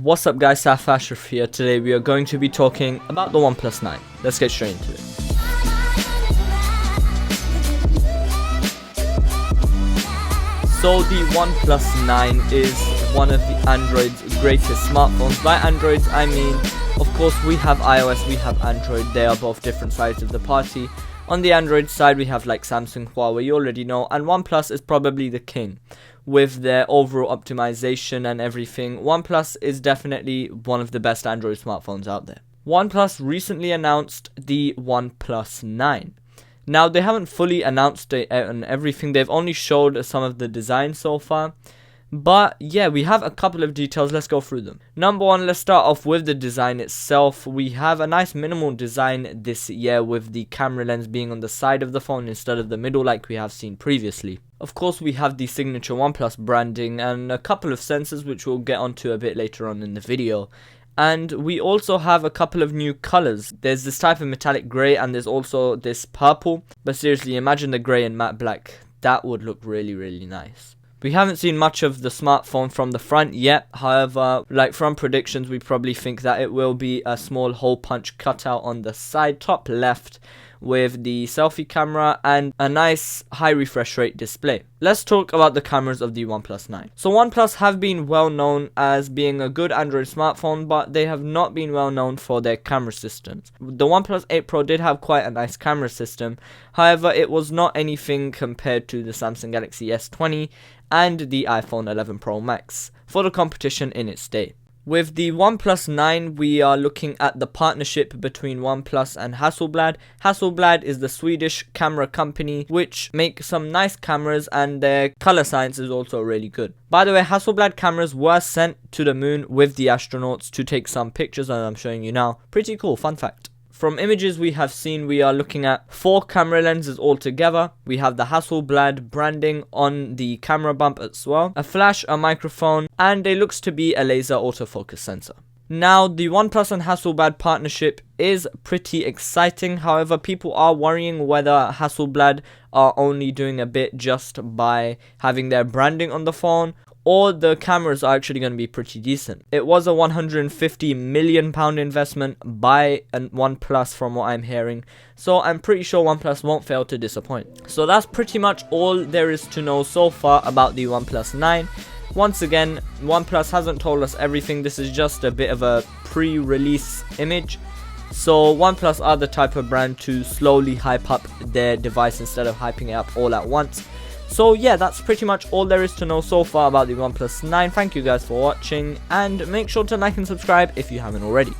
What's up guys, Saf Ashraf here. Today we are going to be talking about the OnePlus 9. Let's get straight into it. So the OnePlus 9 is one of the Android's greatest smartphones. By Androids I mean, of course, we have iOS, we have Android. They are both different sides of the party. On the Android side we have like Samsung, Huawei, you already know, and OnePlus is probably the king. With their overall optimization and everything, OnePlus is definitely one of the best Android smartphones out there. OnePlus recently announced the OnePlus 9. Now, they haven't fully announced it and everything, they've only showed some of the design so far. But yeah, we have a couple of details, let's go through them. Number one, let's start off with the design itself. We have a nice minimal design this year with the camera lens being on the side of the phone instead of the middle like we have seen previously. Of course, we have the signature OnePlus branding and a couple of sensors which we'll get onto a bit later on in the video. And we also have a couple of new colors. There's this type of metallic grey and there's also this purple. But seriously, imagine the grey and matte black. That would look really nice. We haven't seen much of the smartphone from the front yet. However, like from predictions, we probably think that it will be a small hole punch cutout on the side top left with the selfie camera and a nice high refresh rate display. Let's talk about the cameras of the OnePlus 9. So OnePlus have been well known as being a good Android smartphone, but they have not been well known for their camera systems. The OnePlus 8 Pro did have quite a nice camera system. However, it was not anything compared to the Samsung Galaxy S20 and the iPhone 11 Pro Max for the competition in its day. With the OnePlus 9, we are looking at the partnership between OnePlus and Hasselblad. Hasselblad is the Swedish camera company which make some nice cameras and their color science is also really good. By the way, Hasselblad cameras were sent to the moon with the astronauts to take some pictures, and I'm showing you now. Pretty cool, fun fact. From images we have seen, we are looking at 4 camera lenses altogether. We have the Hasselblad branding on the camera bump as well, a flash, a microphone, and it looks to be a laser autofocus sensor. Now, the OnePlus and Hasselblad partnership is pretty exciting. However, people are worrying whether Hasselblad are only doing a bit just by having their branding on the phone, or the cameras are actually going to be pretty decent. It was a £150 million investment by OnePlus from what I'm hearing, so I'm pretty sure OnePlus won't fail to disappoint. So that's pretty much all there is to know so far about the OnePlus 9. Once again, OnePlus hasn't told us everything, this is just a bit of a pre-release image. So OnePlus are the type of brand to slowly hype up their device instead of hyping it up all at once. So yeah, that's pretty much all there is to know so far about the OnePlus 9. Thank you guys for watching, and make sure to like and subscribe if you haven't already.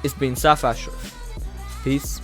It's been Saf Ashraf. Peace.